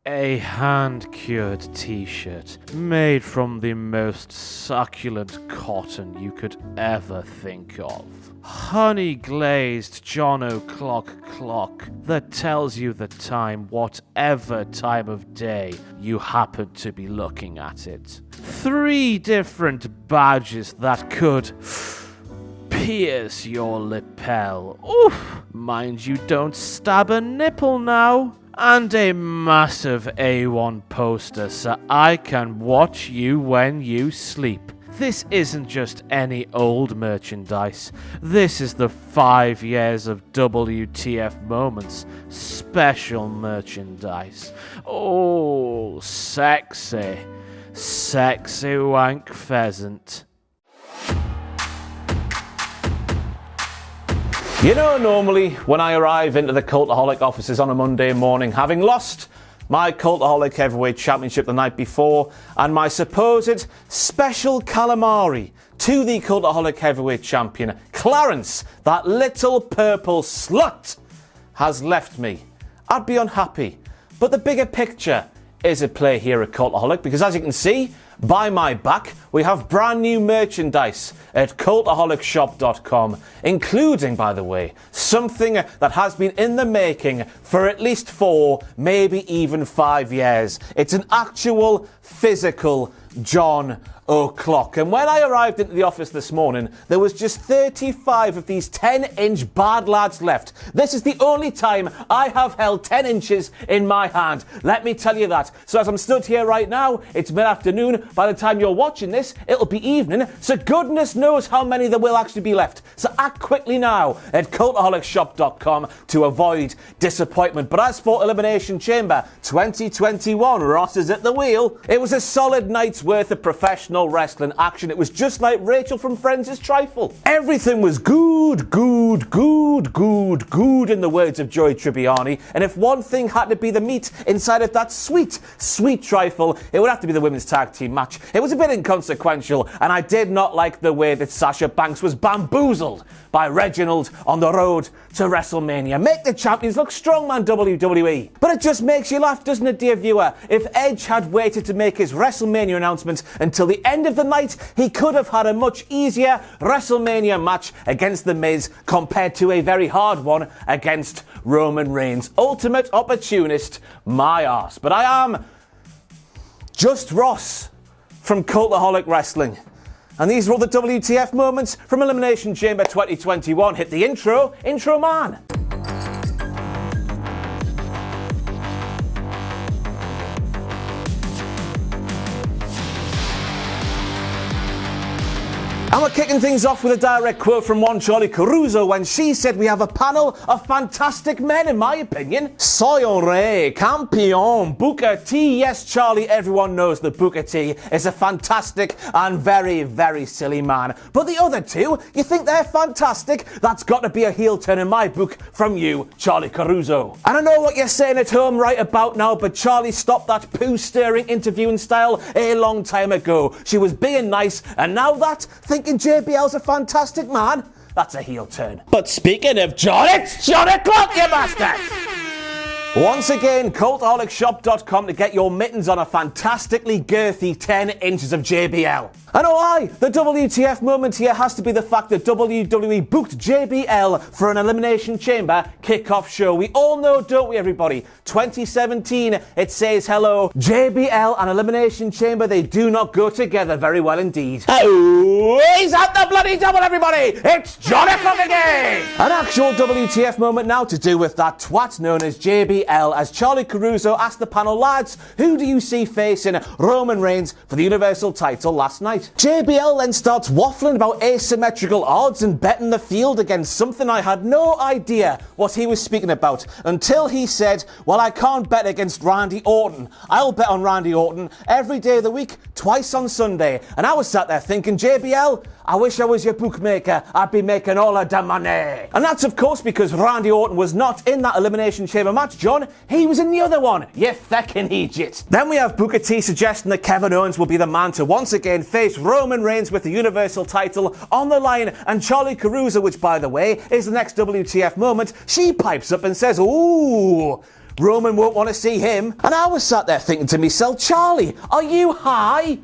A hand-cured t-shirt made from the most succulent cotton you could ever think of. Honey-glazed Jon O Clock that tells you the time whatever time of day you happen to be looking at it. 3 different badges that could pierce your lapel. Oof! Mind you don't stab a nipple now. And a massive A1 poster so I can watch you when you sleep. This isn't just any old merchandise. This is the 5 years of WTF Moments special merchandise. Oh, sexy. Sexy wank pheasant. You know, normally when I arrive into the Cultaholic offices on a Monday morning, having lost my Cultaholic Heavyweight Championship the night before and my supposed special calamari to the Cultaholic Heavyweight Champion, Clarence, that little purple slut, has left me, I'd be unhappy. But the bigger picture is at play here at Cultaholic, because as you can see, by my back, we have brand new merchandise at cultaholicshop.com, including, by the way, something that has been in the making for at least 4, maybe even 5 years. It's an actual physical Jon O Clock. And when I arrived into the office this morning, there was just 35 of these 10-inch bad lads left. This is the only time I have held 10 inches in my hand. Let me tell you that. So as I'm stood here right now, it's mid-afternoon. By the time you're watching this, it'll be evening. So goodness knows how many there will actually be left. So act quickly now at cultaholicshop.com to avoid disappointment. But as for Elimination Chamber 2021, Ross is at the wheel. It was a solid night's worth of professional wrestling action. It was just like Rachel from Friends' Trifle. Everything was good in the words of Joey Tribbiani, and if one thing had to be the meat inside of that sweet trifle, it would have to be the women's tag team match. It was a bit inconsequential, and I did not like the way that Sasha Banks was bamboozled by Reginald on the road to WrestleMania. Make the champions look strong, man, WWE. But it just makes you laugh, doesn't it, dear viewer? If Edge had waited to make his WrestleMania announcement until the end of the night, he could have had a much easier WrestleMania match against The Miz compared to a very hard one against Roman Reigns. Ultimate opportunist, my arse. But I am just Ross from Cultaholic Wrestling. And these are all the WTF moments from Elimination Chamber 2021. Hit the intro man. And we're kicking things off with a direct quote from one Charlie Carruzzo when she said, "We have a panel of fantastic men, in my opinion. Soy un rey, campeon, Booker T." Yes, Charlie, everyone knows that Booker T is a fantastic and very, very silly man. But the other two, you think they're fantastic? That's got to be a heel turn in my book from you, Charlie Carruzzo. And I know what you're saying at home right about now, but Charlie stopped that poo-stirring interviewing style a long time ago. She was being nice, and now that, thinking JBL's a fantastic man, that's a heel turn. But speaking of Jon, it's Jon O Clock, you bastard! Once again, cultaholicshop.com to get your mittens on a fantastically girthy 10 inches of JBL. And oh aye, the WTF moment here has to be the fact that WWE booked JBL for an Elimination Chamber kickoff show. We all know, don't we, everybody? 2017, it says hello. JBL and Elimination Chamber, they do not go together very well indeed. Oh, he's at the bloody double, everybody! It's Jon O Clock again! An actual WTF moment now to do with that twat known as JBL, as Charlie Carruzzo asked the panel, lads, who do you see facing Roman Reigns for the Universal title last night? JBL then starts waffling about asymmetrical odds and betting the field against something I had no idea what he was speaking about until he said, well, I can't bet against Randy Orton. I'll bet on Randy Orton every day of the week, twice on Sunday. And I was sat there thinking, JBL, I wish I was your bookmaker. I'd be making all of the money. And that's, of course, because Randy Orton was not in that Elimination Chamber match, John. He was in the other one. You feckin' idiot. Then we have Booker T suggesting that Kevin Owens will be the man to once again face Roman Reigns with the Universal title on the line. And Charlie Carruzzo, which, by the way, is the next WTF moment, she pipes up and says, ooh, Roman won't want to see him. And I was sat there thinking to myself, Charlie, are you high?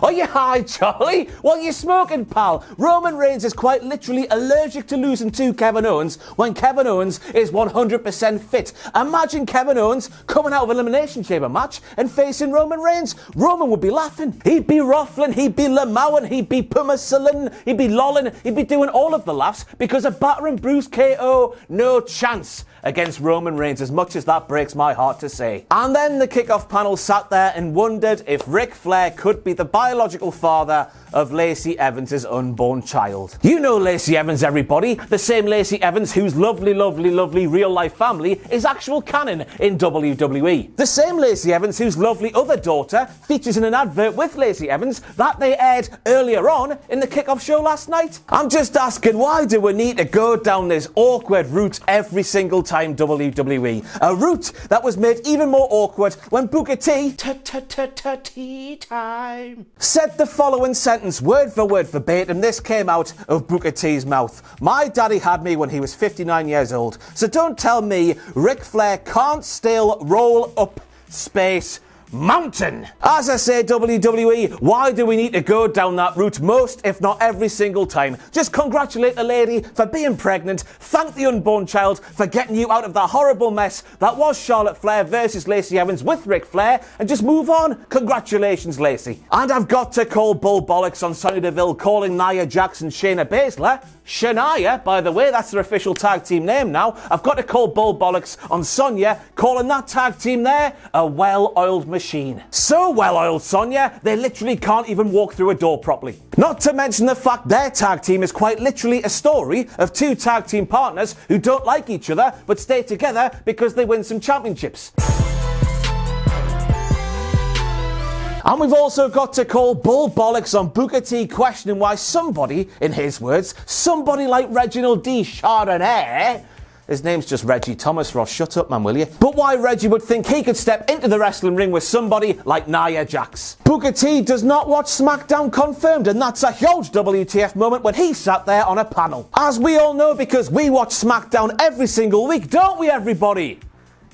Are you high, Charlie? What are you smoking, pal? Roman Reigns is quite literally allergic to losing to Kevin Owens when Kevin Owens is 100% fit. Imagine Kevin Owens coming out of Elimination Chamber match and facing Roman Reigns. Roman would be laughing. He'd be ruffling, he'd be lamowing, he'd be pumasilling, he'd be lolling, he'd be doing all of the laughs because a battering Bruce KO, no chance against Roman Reigns, as much as that breaks my heart to say. And then the kickoff panel sat there and wondered if Ric Flair could be the biological father of Lacey Evans' unborn child. You know Lacey Evans, everybody. The same Lacey Evans whose lovely, lovely, lovely real-life family is actual canon in WWE. The same Lacey Evans whose lovely other daughter features in an advert with Lacey Evans that they aired earlier on in the kickoff show last night. I'm just asking, why do we need to go down this awkward route every single time, WWE? A route that was made even more awkward when Booker T tea time said the following sentence, word for word verbatim. This came out of Booker T's mouth. My daddy had me when he was 59 years old, so don't tell me Ric Flair can't still roll up space mountain. As I say, WWE, why do we need to go down that route most, if not every single time? Just congratulate the lady for being pregnant, thank the unborn child for getting you out of the horrible mess that was Charlotte Flair versus Lacey Evans with Ric Flair, and just move on. Congratulations, Lacey. And I've got to call bull bollocks on Sonya Deville calling Nia Jax and Shayna Baszler Shania, by the way, that's their official tag team name now. I've got to call bull bollocks on Sonya calling that tag team there a well-oiled machine. So well-oiled, Sonya, they literally can't even walk through a door properly. Not to mention the fact their tag team is quite literally a story of two tag team partners who don't like each other but stay together because they win some championships. And we've also got to call bull bollocks on Booker T questioning why somebody, in his words, somebody like Reginald D. Chardonnay, his name's just Reggie Thomas, Ross, shut up man, will you? But why Reggie would think he could step into the wrestling ring with somebody like Nia Jax. Booker T does not watch SmackDown confirmed, and that's a huge WTF moment when he sat there on a panel. As we all know, because we watch SmackDown every single week, don't we, everybody?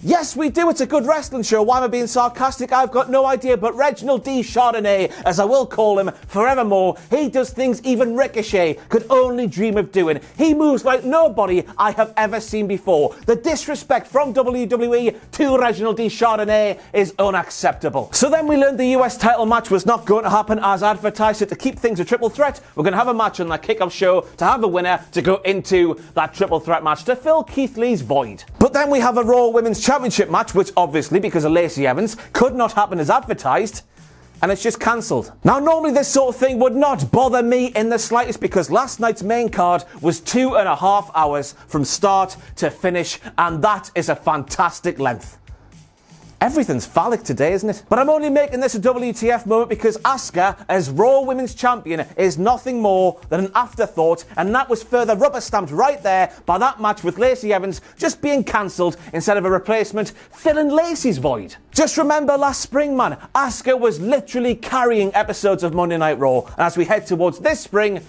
Yes, we do. It's a good wrestling show. Why am I being sarcastic? I've got no idea. But Reginald D. Chardonnay, as I will call him forevermore, he does things even Ricochet could only dream of doing. He moves like nobody I have ever seen before. The disrespect from WWE to Reginald D. Chardonnay is unacceptable. So then we learned the US title match was not going to happen as advertised. So to keep things a triple threat, we're going to have a match on that kickoff show to have a winner to go into that triple threat match to fill Keith Lee's void. But then we have a Raw Women's Championship match, which obviously, because of Lacey Evans, could not happen as advertised, and it's just cancelled. Now, normally this sort of thing would not bother me in the slightest because last night's main card was 2.5 hours from start to finish, and that is a fantastic length. Everything's phallic today, isn't it? But I'm only making this a WTF moment because Asuka, as Raw Women's Champion, is nothing more than an afterthought, and that was further rubber stamped right there by that match with Lacey Evans just being cancelled instead of a replacement filling Lacey's void. Just remember last spring, man, Asuka was literally carrying episodes of Monday Night Raw, and as we head towards this spring,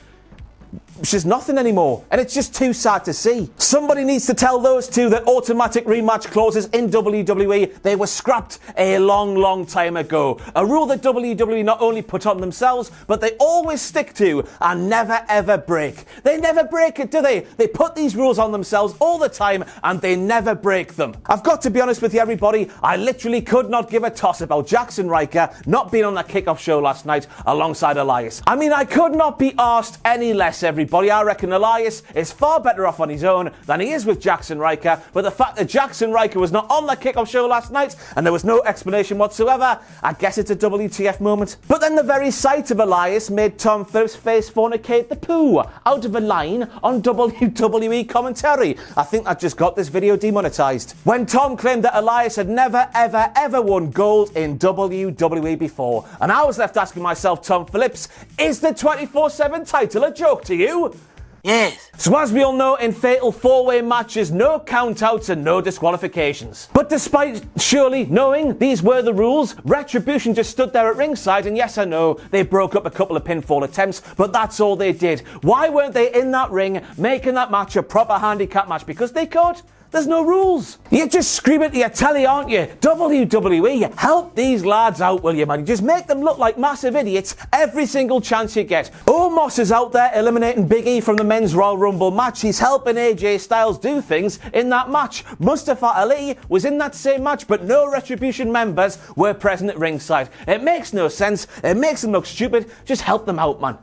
she's nothing anymore, and it's just too sad to see. Somebody needs to tell those two that automatic rematch clauses in WWE, they were scrapped a long time ago. A rule that WWE not only put on themselves, but they always stick to and never ever break. They never break it, do they? They put these rules on themselves all the time and they never break them. I've got to be honest with you, everybody, I literally could not give a toss about Jackson Riker not being on that kickoff show last night alongside Elias. I mean, I could not be asked any less, everybody. I reckon Elias is far better off on his own than he is with Jackson Riker, but the fact that Jackson Riker was not on the kickoff show last night and there was no explanation whatsoever, I guess it's a WTF moment. But then the very sight of Elias made Tom Phillips face fornicate the poo out of a line on WWE commentary. I think that just got this video demonetized. When Tom claimed that Elias had never ever won gold in WWE before, and I was left asking myself, Tom Phillips, is the 24/7 title a joke to you? Yes. So as we all know, in fatal four-way matches, no countouts and no disqualifications. But despite surely knowing these were the rules, Retribution just stood there at ringside, and yes, I know, they broke up a couple of pinfall attempts, but that's all they did. Why weren't they in that ring making that match a proper handicap match? Because they could. There's no rules. You're just screaming to your telly, aren't you? WWE, help these lads out, will you, man? You just make them look like massive idiots every single chance you get. Omos is out there eliminating Big E from the Men's Royal Rumble match. He's helping AJ Styles do things in that match. Mustafa Ali was in that same match, but no Retribution members were present at ringside. It makes no sense. It makes them look stupid. Just help them out, man.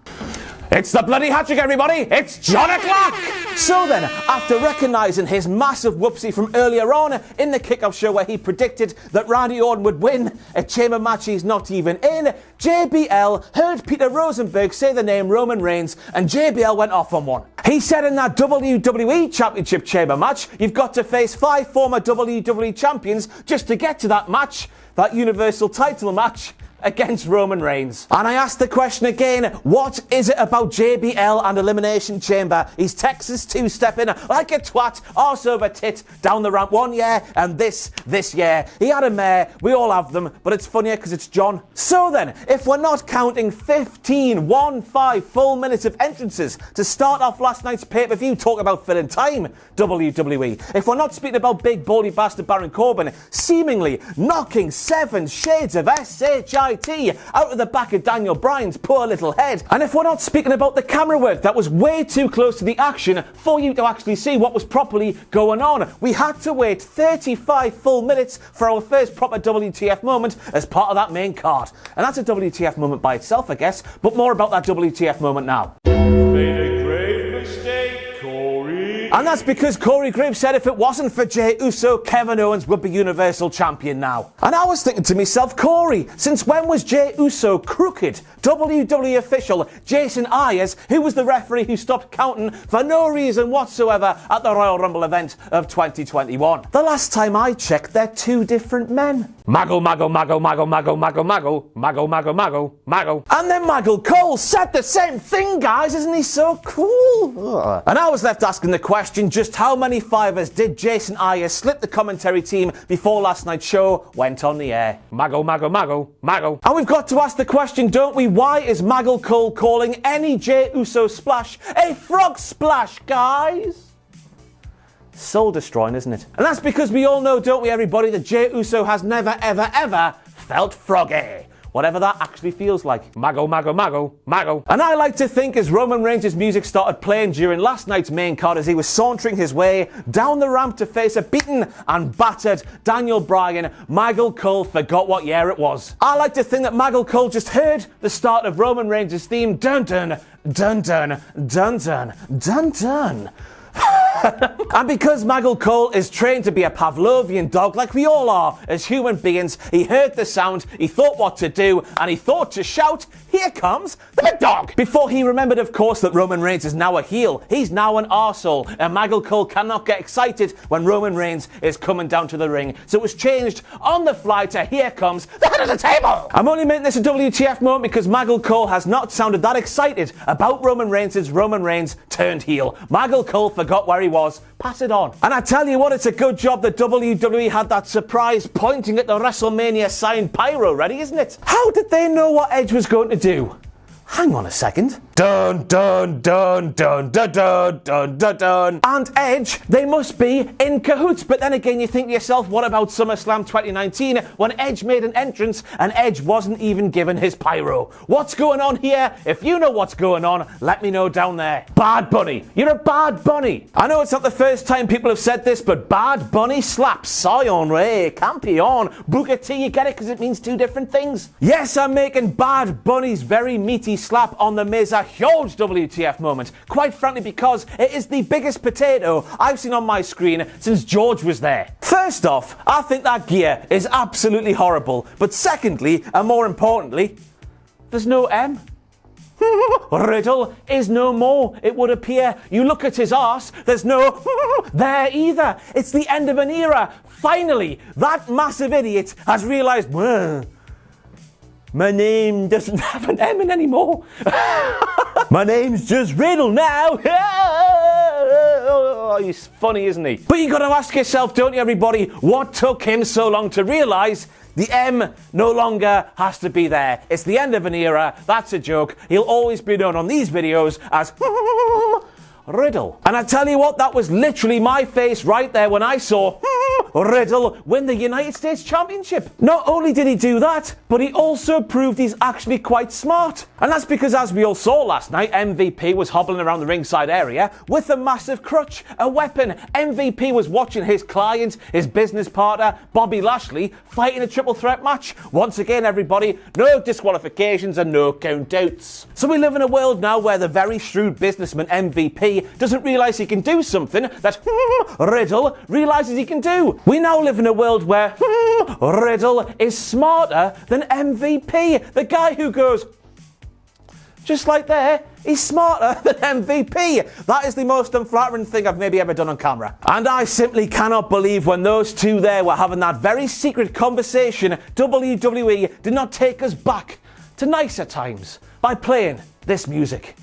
It's the bloody hat-trick, everybody! It's Jon O Clock! So then, after recognising his massive whoopsie from earlier on in the kickoff show where he predicted that Randy Orton would win a chamber match he's not even in, JBL heard Peter Rosenberg say the name Roman Reigns and JBL went off on one. He said in that WWE Championship chamber match, you've got to face 5 former WWE champions just to get to that match, that Universal title match against Roman Reigns. And I asked the question again, what is it about JBL and Elimination Chamber? He's Texas two-stepping like a twat, arse over tit, down the ramp one year, and this year. He had a mare, we all have them, but it's funnier because it's John. So then, if we're not counting 15 full minutes of entrances to start off last night's pay-per-view, talk about filling time, WWE. If we're not speaking about big baldy bastard Baron Corbin seemingly knocking 7 shades of SHI out of the back of Daniel Bryan's poor little head. And if we're not speaking about the camera work that was way too close to the action for you to actually see what was properly going on, we had to wait 35 full minutes for our first proper WTF moment as part of that main card. And that's a WTF moment by itself, I guess, but more about that WTF moment now. And that's because Corey Graves said if it wasn't for Jey Uso, Kevin Owens would be Universal Champion now. And I was thinking to myself, Corey, since when was Jey Uso crooked? WWE official Jason Ayers, who was the referee who stopped counting for no reason whatsoever at the Royal Rumble event of 2021. The last time I checked, they're 2 different men. Maggle. And then Maggle Cole said the same thing, guys. Isn't he so cool? Ugh. And I was left asking the question, just how many fivers did Jason Ayers slip the commentary team before last night's show went on the air? Maggle. And we've got to ask the question, don't we? Why is Maggle Cole calling any Jey Uso splash a frog splash, guys? Soul destroying, isn't it? And that's because we all know, don't we, everybody, that Jey Uso has never, ever felt froggy. Whatever that actually feels like. Maggle. And I like to think as Roman Reigns' music started playing during last night's main card as he was sauntering his way down the ramp to face a beaten and battered Daniel Bryan, Maggle Cole forgot what year it was. I like to think that Maggle Cole just heard the start of Roman Reigns' theme, dun dun, dun dun, dun dun, dun dun. And because Maggle Cole is trained to be a Pavlovian dog like we all are as human beings, he heard the sound, he thought what to do, and he thought to shout, "Here comes the dog!" Before he remembered, of course, that Roman Reigns is now a heel. He's now an arsehole, and Maggle Cole cannot get excited when Roman Reigns is coming down to the ring. So it was changed on the fly to "Here comes the head of the table!" I'm only making this a WTF moment because Maggle Cole has not sounded that excited about Roman Reigns turned heel. Maggle Cole forgot where he was. Pass it on. And I tell you what, it's a good job that WWE had that surprise pointing at the WrestleMania signed pyro ready, isn't it? How did they know what Edge was going to do? Hang on a second. Dun dun dun dun dun dun dun dun dun. And Edge, they must be in cahoots. But then again, you think to yourself, what about SummerSlam 2019 when Edge made an entrance and Edge wasn't even given his pyro? What's going on here? If you know what's going on, let me know down there. Bad Bunny. You're a Bad Bunny. I know it's not the first time people have said this, but Bad Bunny slaps. Sayonara, Campion, Booker T. You get it because it means 2 different things. Yes, I'm making Bad Bunny's very meaty slap on The Miz a huge WTF moment, quite frankly because it is the biggest potato I've seen on my screen since George was there. First off, I think that gear is absolutely horrible, but secondly, and more importantly, there's no M. Riddle is no more, it would appear. You look at his arse, there's no there either. It's the end of an era. Finally, that massive idiot has realised, my name doesn't have an M in anymore. My name's just Riddle now. Oh, he's funny, isn't he? But you got to ask yourself, don't you, everybody, what took him so long to realise the M no longer has to be there? It's the end of an era. That's a joke. He'll always be known on these videos as Riddle. And I tell you what, that was literally my face right there when I saw Riddle win the United States Championship. Not only did he do that, but he also proved he's actually quite smart. And that's because, as we all saw last night, MVP was hobbling around the ringside area with a massive crutch, a weapon. MVP was watching his client, his business partner, Bobby Lashley, fighting a triple threat match. Once again, everybody, no disqualifications and no count-outs. So we live in a world now where the very shrewd businessman MVP doesn't realise he can do something that Riddle realises he can do. We now live in a world where Riddle is smarter than MVP. The guy who goes just like there, he's smarter than MVP. That is the most unflattering thing I've maybe ever done on camera. And I simply cannot believe when those two there were having that very secret conversation, WWE did not take us back to nicer times by playing this music.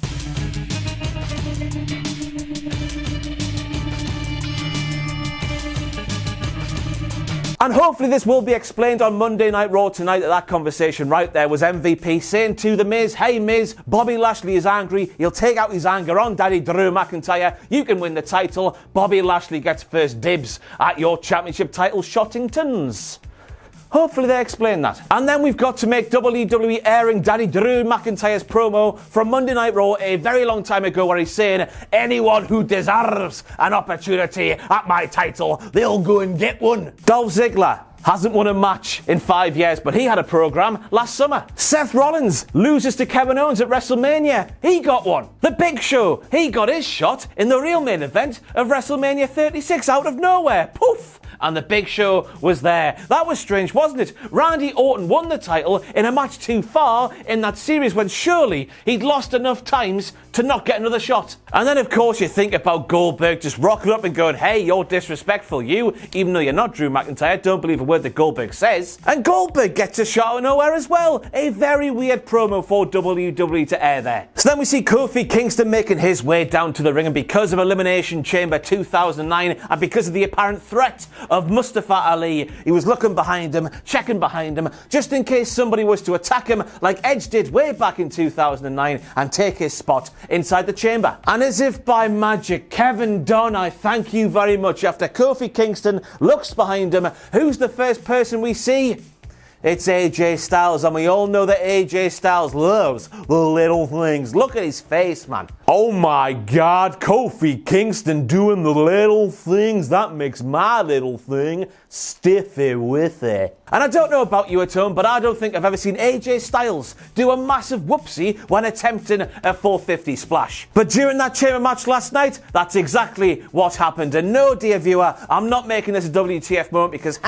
And hopefully this will be explained on Monday Night Raw tonight that conversation right there was MVP saying to The Miz, hey Miz, Bobby Lashley is angry. He'll take out his anger on Daddy Drew McIntyre. You can win the title. Bobby Lashley gets first dibs at your championship title, Shottingtons. Hopefully they explain that. And then we've got to make WWE airing Daddy Drew McIntyre's promo from Monday Night Raw a very long time ago where he's saying, anyone who deserves an opportunity at my title, they'll go and get one. Dolph Ziggler hasn't won a match in 5 years, but he had a program last summer. Seth Rollins loses to Kevin Owens at WrestleMania. He got one. The Big Show, he got his shot in the real main event of WrestleMania 36 out of nowhere. Poof! And the Big Show was there. That was strange, wasn't it? Randy Orton won the title in a match too far in that series when surely he'd lost enough times to not get another shot. And then, of course, you think about Goldberg just rocking up and going, hey, you're disrespectful, you, even though you're not Drew McIntyre, don't believe a word that Goldberg says. And Goldberg gets a shot out of nowhere as well. A very weird promo for WWE to air there. So then we see Kofi Kingston making his way down to the ring, and because of Elimination Chamber 2009 and because of the apparent threat of Mustafa Ali, he was looking behind him, checking behind him, just in case somebody was to attack him like Edge did way back in 2009 and take his spot inside the chamber. And as if by magic, Kevin Dunn, I thank you very much. After Kofi Kingston looks behind him, who's the first person we see? It's AJ Styles, and we all know that AJ Styles loves the little things. Look at his face, man. Oh my God, Kofi Kingston doing the little things. That makes my little thing stiffy with it. And I don't know about you at home, but I don't think I've ever seen AJ Styles do a massive whoopsie when attempting a 450 splash. But during that chamber match last night, that's exactly what happened. And no, dear viewer, I'm not making this a WTF moment because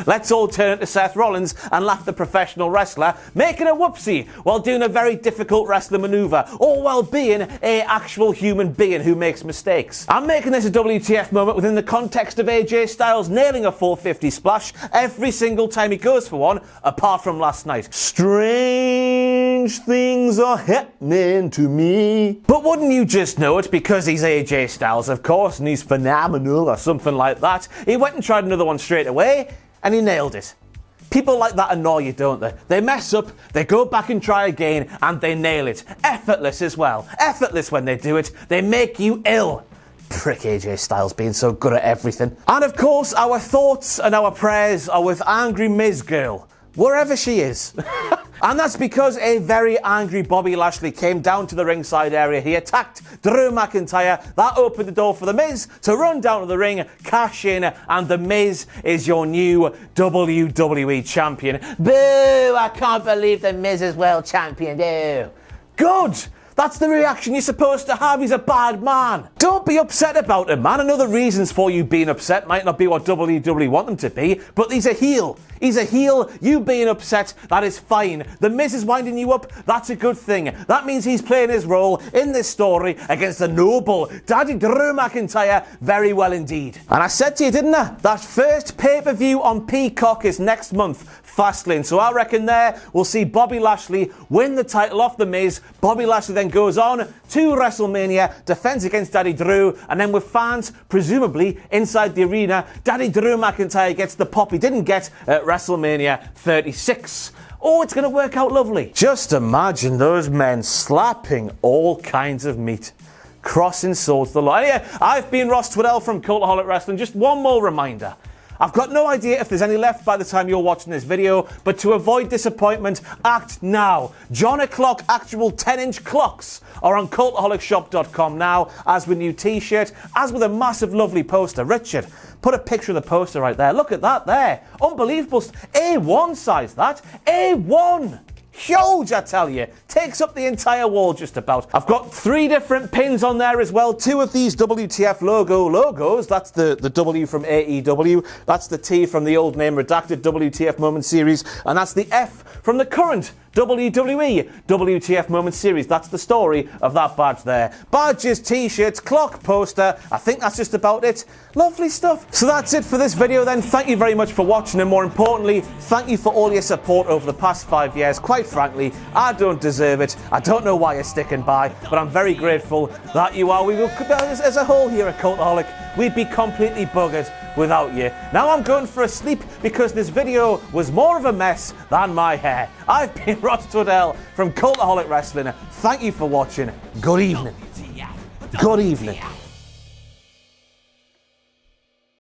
let's all turn to Seth Rollins and laugh the professional wrestler making a whoopsie while doing a very difficult wrestling maneuver, or while being a actual human being who makes mistakes. I'm making this a WTF moment within the context of AJ Styles nailing a 450 splash every single time he goes for one, apart from last night. Strange things are happening to me. But wouldn't you just know it, because he's AJ Styles, of course, and he's phenomenal or something like that. He went and tried another one straight away, and he nailed it. People like that annoy you, don't they? They mess up, they go back and try again, and they nail it. Effortless as well. Effortless when they do it. They make you ill. Prick AJ Styles being so good at everything. And of course, our thoughts and our prayers are with Angry Miz Girl, wherever she is. And that's because a very angry Bobby Lashley came down to the ringside area. He attacked Drew McIntyre. That opened the door for The Miz to run down to the ring, cash in, and The Miz is your new WWE Champion. Boo! I can't believe The Miz is world champion. Ew. Good! That's the reaction you're supposed to have. He's a bad man. Don't be upset about him, man. I know the reasons for you being upset might not be what WWE want them to be, but he's a heel. He's a heel. You being upset, that is fine. The Miz is winding you up. That's a good thing. That means he's playing his role in this story against the noble Daddy Drew McIntyre very well indeed. And I said to you, didn't I? That first pay-per-view on Peacock is next month. Fastlane. So I reckon there we'll see Bobby Lashley win the title off The Miz. Bobby Lashley then goes on to WrestleMania, defends against Daddy Drew, and then with fans presumably inside the arena, Daddy Drew McIntyre gets the pop he didn't get at WrestleMania 36. Oh, it's going to work out lovely. Just imagine those men slapping all kinds of meat. crossing swords the line. Anyway, I've been Ross Twiddell from Cultaholic Wrestling. Just one more reminder. I've got no idea if there's any left by the time you're watching this video, but to avoid disappointment, act now. Jon O Clock actual 10-inch clocks are on cultaholicshop.com now, as with new t-shirt, as with a massive lovely poster. Richard, put a picture of the poster right there. Look at that there. Unbelievable. A1 size, that. A1. Huge, I tell you. Takes up the entire wall just about. I've got 3 different pins on there as well. 2 of these WTF logos. That's the W from AEW. That's the T from the old name redacted WTF Moments series. And that's the F from the current WWE WTF Moments series. That's the story of that badge there. Badges, t-shirts, clock, poster. I think that's just about it. Lovely stuff. So that's it for this video then. Thank you very much for watching, and more importantly, thank you for all your support over the past 5 years. Quite frankly, I don't deserve it. I don't know why you're sticking by, but I'm very grateful that you are. We will, as a whole here at Cultaholic, we'd be completely buggered without you. Now I'm going for a sleep because this video was more of a mess than my hair. I've been Ross Twiddell from Cultaholic Wrestling. Thank you for watching. Good evening. Good evening.